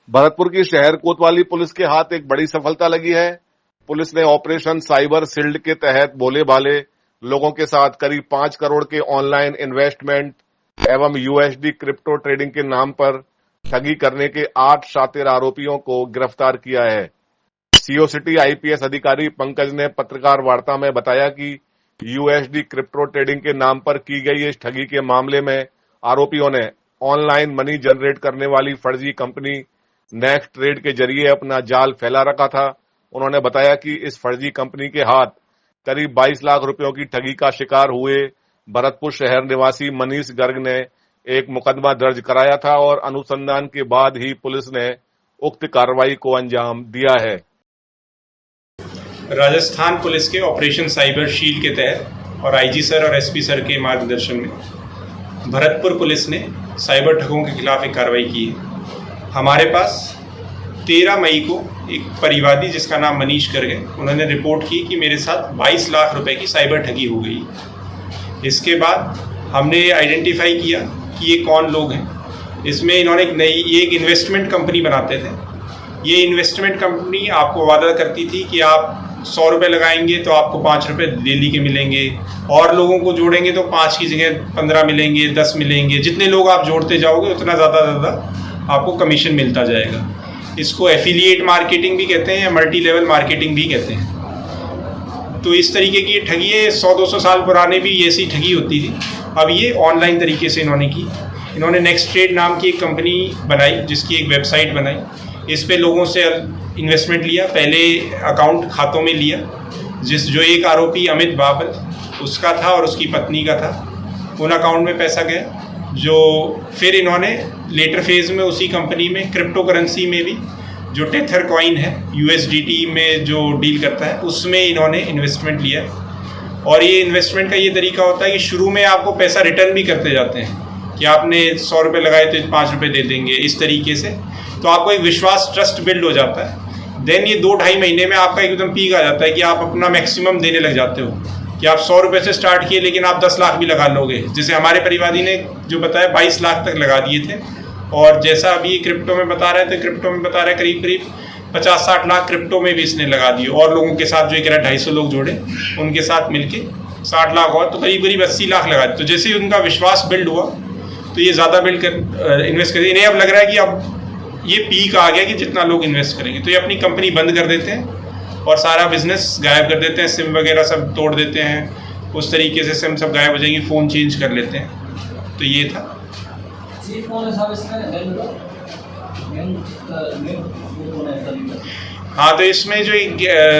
भरतपुर की शहर कोतवाली पुलिस के हाथ एक बड़ी सफलता लगी है। पुलिस ने ऑपरेशन साइबर शील्ड के तहत भोले भाले लोगों के साथ करीब 5 करोड़ के ऑनलाइन इन्वेस्टमेंट एवं यूएसडी क्रिप्टो ट्रेडिंग के नाम पर ठगी करने के 8 शातिर आरोपियों को गिरफ्तार किया है। सीओ सिटी आईपीएस अधिकारी पंकज ने पत्रकार वार्ता में बताया कि यूएसडी क्रिप्टो ट्रेडिंग के नाम पर की गई इस ठगी के मामले में आरोपियों ने ऑनलाइन मनी जनरेट करने वाली फर्जी कंपनी नेक्स्ट ट्रेड के जरिए अपना जाल फैला रखा था। उन्होंने बताया कि इस फर्जी कंपनी के हाथ करीब 22 लाख रुपयों की ठगी का शिकार हुए भरतपुर शहर निवासी मनीष गर्ग ने एक मुकदमा दर्ज कराया था और अनुसंधान के बाद ही पुलिस ने उक्त कार्रवाई को अंजाम दिया है। राजस्थान पुलिस के ऑपरेशन साइबर शील्ड के तहत और आईजी सर और एसपी सर के मार्गदर्शन में भरतपुर पुलिस ने साइबर ठगों के खिलाफ एक कार्रवाई की है। हमारे पास 13 मई को एक परिवादी जिसका नाम मनीष गर्ग है, उन्होंने रिपोर्ट की कि मेरे साथ 22 लाख रुपए की साइबर ठगी हो गई। इसके बाद हमने आइडेंटिफाई किया कि ये कौन लोग हैं। इसमें इन्होंने एक इन्वेस्टमेंट कंपनी बनाते थे। ये इन्वेस्टमेंट कंपनी आपको वादा करती थी कि आप 100 रुपये लगाएंगे तो आपको 5 रुपये डेली के मिलेंगे, और लोगों को जोड़ेंगे तो 5 की जगह 15 मिलेंगे, 10 मिलेंगे। जितने लोग आप जोड़ते जाओगे उतना ज़्यादा आपको कमीशन मिलता जाएगा। इसको एफिलिएट मार्केटिंग भी कहते हैं या मल्टी लेवल मार्केटिंग भी कहते हैं। तो इस तरीके की ठगी है। 100-200 साल पुराने भी ऐसी ठगी होती थी। अब ये ऑनलाइन तरीके से इन्होंने की। इन्होंने नेक्स्ट ट्रेड नाम की एक कंपनी बनाई, जिसकी एक वेबसाइट बनाई। इस पे लोगों से इन्वेस्टमेंट लिया, पहले अकाउंट खातों में लिया। जो एक आरोपी अमित बाबल उसका था और उसकी पत्नी का था, उन अकाउंट में पैसा गया। जो फिर इन्होंने लेटर फेज में उसी कंपनी में क्रिप्टो करेंसी में भी, जो टेथर कॉइन है यूएसडीटी में जो डील करता है, उसमें इन्होंने इन्वेस्टमेंट लिया। और ये इन्वेस्टमेंट का ये तरीका होता है कि शुरू में आपको पैसा रिटर्न भी करते जाते हैं कि आपने 100 रुपये लगाए तो 5 रुपये दे देंगे, इस तरीके से। तो आपको एक विश्वास, ट्रस्ट बिल्ड हो जाता है। देन ये 2-2.5 महीने में आपका एकदम पीक आ जाता है कि आप अपना मैक्सिमम देने लग जाते हो कि आप 100 रुपये से स्टार्ट किए लेकिन आप 10 लाख भी लगा लोगे। जैसे हमारे परिवादी ने जो बताया 22 लाख तक लगा दिए थे। और जैसा अभी क्रिप्टो में बता रहे थे, क्रिप्टो में बता रहे करीब 50-60 लाख क्रिप्टो में भी इसने लगा दिए। और लोगों के साथ जो 250 लोग जोड़े, उनके साथ मिलके 60 लाख और, तो करीब 80 लाख लगा दिए। तो जैसे ही उनका विश्वास बिल्ड हुआ तो ये ज़्यादा बिल्ड कर इन्वेस्ट कर, इन्हें अब लग रहा है कि अब ये पीक आ गया कि जितना लोग इन्वेस्ट करेंगे, तो ये अपनी कंपनी बंद कर देते हैं और सारा बिजनेस गायब कर देते हैं। सिम वगैरह सब तोड़ देते हैं। उस तरीके से सिम सब गायब हो जाएंगी, फ़ोन चेंज कर लेते हैं। तो ये था। हाँ, तो इसमें जो एक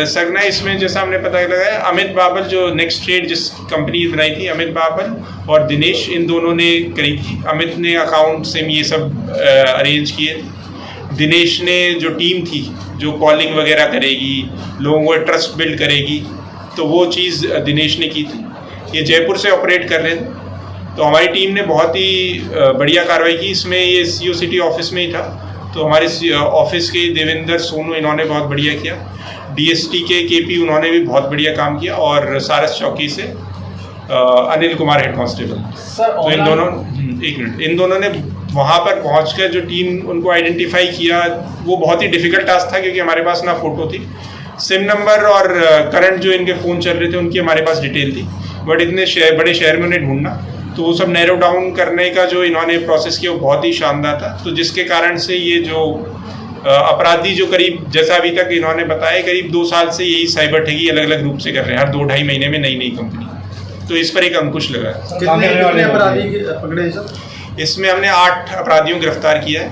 सगना, इसमें जैसा हमने पता लगा है, अमित बाबल जो नेक्स्ट ट्रेड जिस कंपनी बनाई थी, अमित बाबल और दिनेश, इन दोनों ने करी थी। अमित ने अकाउंट सिम ये सब अरेंज किए। दिनेश ने जो टीम थी जो कॉलिंग वगैरह करेगी, लोगों को ट्रस्ट बिल्ड करेगी, तो वो चीज़ दिनेश ने की थी। ये जयपुर से ऑपरेट कर रहे थे। तो हमारी टीम ने बहुत ही बढ़िया कार्रवाई की। इसमें ये सीओ सिटी ऑफिस में ही था, तो हमारे ऑफिस के देवेंद्र सोनू, इन्होंने बहुत बढ़िया किया। डीएसटी के केपी, उन्होंने भी बहुत बढ़िया काम किया। और सारस चौकी से अनिल कुमार हेड कांस्टेबल। तो इन दोनों ने वहाँ पर पहुँचकर जो टीम उनको आइडेंटिफाई किया, वो बहुत ही डिफ़िकल्ट टास्क था क्योंकि हमारे पास ना फ़ोटो थी, सिम नंबर और करंट जो इनके फ़ोन चल रहे थे उनकी हमारे पास डिटेल थी। बट इतने बड़े शहर में उन्हें ढूंढना, तो वो सब नैरो डाउन करने का जो इन्होंने प्रोसेस किया वो बहुत ही शानदार था। तो जिसके कारण से ये जो अपराधी जो करीब, जैसा अभी तक इन्होंने बताया, करीब 2 साल से यही साइबर ठगी अलग अलग रूप से कर रहे हैं। हर 2-2.5 महीने में नई कंपनी। तो इस पर एक अंकुश लगा है। कितने अपराधी पकड़े सर? इसमें हमने 8 अपराधियों को गिरफ्तार किया है।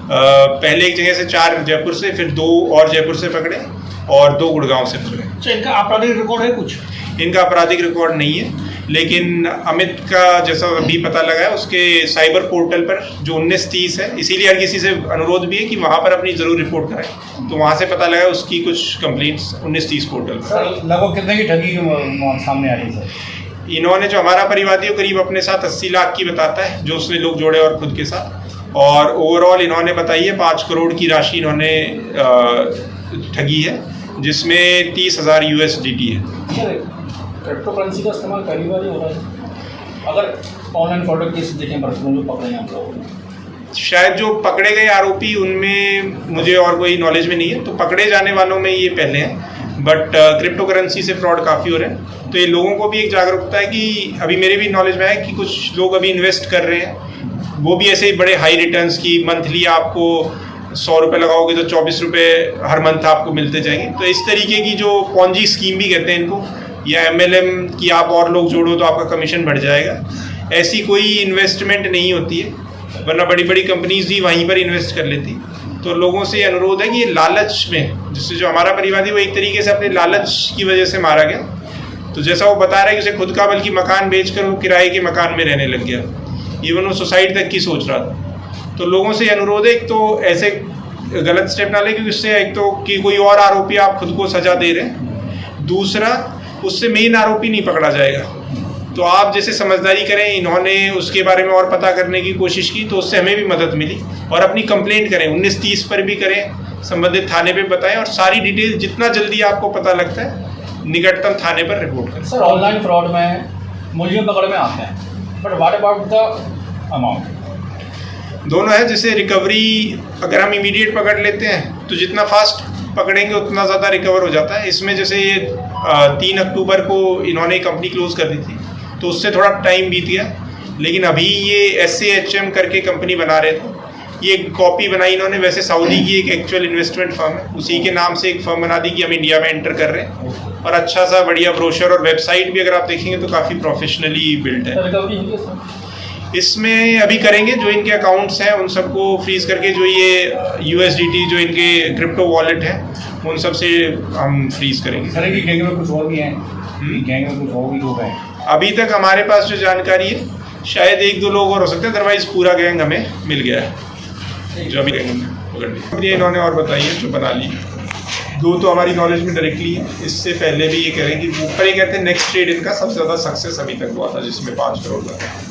पहले एक जगह से 4 जयपुर से, फिर 2 और जयपुर से पकड़े और 2 गुड़गांव से पकड़े। अच्छा, इनका आपराधिक रिकॉर्ड है कुछ? इनका आपराधिक रिकॉर्ड नहीं है, लेकिन अमित का जैसा अभी पता लगा है, उसके साइबर पोर्टल पर जो 1930 है, इसीलिए हर किसी से अनुरोध भी है कि वहाँ पर अपनी ज़रूर रिपोर्ट कराएं। तो वहाँ से पता लगा उसकी कुछ कंप्लेंट्स 1930 पोर्टल पर। लगभग कितने की ठगी सामने आ रही है सर? इन्होंने, जो हमारा परिवादी है, करीब अपने साथ 80 लाख की बताता है, जो उसने लोग जोड़े और खुद के साथ। और ओवरऑल इन्होंने बताई है 5 करोड़ की राशि इन्होंने ठगी है, जिसमें 30,000 USDT है। क्रिप्टो करेंसी का इस्तेमाल पहली बार ही हो रहा है। अगर ऑनलाइन फ्रॉड केस देखें भरतपुर में जो पकड़े हैं आप लोगों ने, शायद जो पकड़े गए आरोपी उनमें मुझे और कोई नॉलेज में नहीं है, तो पकड़े जाने वालों में ये पहले हैं, बट क्रिप्टो करेंसी से फ्रॉड काफ़ी हो रहे हैं। तो ये लोगों को भी एक जागरूकता है कि अभी मेरे भी नॉलेज में है कि कुछ लोग अभी इन्वेस्ट कर रहे हैं, वो भी ऐसे ही बड़े हाई रिटर्न्स की मंथली आपको 100 रुपये लगाओगे तो 24 रुपये हर मंथ आपको मिलते जाएंगे। तो इस तरीके की जो पॉन्जी स्कीम भी कहते हैं इनको, या MLM की आप और लोग जोड़ो तो आपका कमीशन बढ़ जाएगा, ऐसी कोई इन्वेस्टमेंट नहीं होती है, वरना बड़ी बड़ी कंपनीज भी वहीं पर इन्वेस्ट कर लेती। तो लोगों से अनुरोध है कि ये लालच में, जिससे जो हमारा परिवार है वो एक तरीके से अपने लालच की वजह से मारा गया। तो जैसा वो बता रहा है कि उसे खुद का बल्कि मकान बेचकर वो किराए के मकान में रहने लग गया, इवन वो सुसाइड तक की सोच रहा था। तो लोगों से अनुरोध है, एक तो ऐसे गलत स्टेप ना ले, क्योंकि उससे एक तो कि कोई और आरोपी आप खुद को सजा दे रहे हैं, दूसरा उससे मेन आरोपी नहीं पकड़ा जाएगा। तो आप जैसे समझदारी करें, इन्होंने उसके बारे में और पता करने की कोशिश की तो उससे हमें भी मदद मिली, और अपनी कंप्लेंट करें 1930 पर भी करें, संबंधित थाने पे बताएं, और सारी डिटेल जितना जल्दी आपको पता लगता है निकटतम थाने पर रिपोर्ट करें। सर, ऑनलाइन फ्रॉड में मुलजिम पकड़ में आते हैं, but what about the amount? दोनों है, जैसे रिकवरी अगर हम इमीडिएट पकड़ लेते हैं तो जितना फास्ट पकड़ेंगे उतना ज़्यादा रिकवर हो जाता है। इसमें जैसे ये 3 अक्टूबर को इन्होंने कंपनी क्लोज कर दी थी, तो उससे थोड़ा टाइम बीत गया, लेकिन अभी ये SAHM करके कंपनी बना रहे थे, ये कॉपी बनाई इन्होंने। वैसे सऊदी की एक एक्चुअल इन्वेस्टमेंट फर्म है, उसी के नाम से एक फर्म बना दी कि हम इंडिया में एंटर कर रहे हैं, और अच्छा सा बढ़िया ब्रोशर और वेबसाइट भी अगर आप देखेंगे तो काफ़ी प्रोफेशनली बिल्ड है। रिकवरी हुई है सर? इसमें अभी करेंगे, जो इनके अकाउंट्स हैं उन सबको फ्रीज करके, जो ये USDT जो इनके क्रिप्टो वॉलेट है उन सब से हम फ्रीज करेंगे। सर, की गैंग में कुछ और भी हैं? गैंग में कुछ और भी लोग हैं? अभी तक हमारे पास जो जानकारी है शायद 1-2 लोग और हो सकते हैं, अदरवाइज पूरा गैंग हमें मिल गया है जो अभी गैंग में पकड़ लिया। इन्होंने और बताई है जो बना ली, 2 तो हमारी नॉलेज में डायरेक्टली है, इससे पहले भी ये कह रहे हैं कि ऊपर ये कहते हैं नेक्स्ट ट्रेड इनका सबसे ज़्यादा सक्सेस अभी तक हुआ था जिसमें 5 करोड़ का।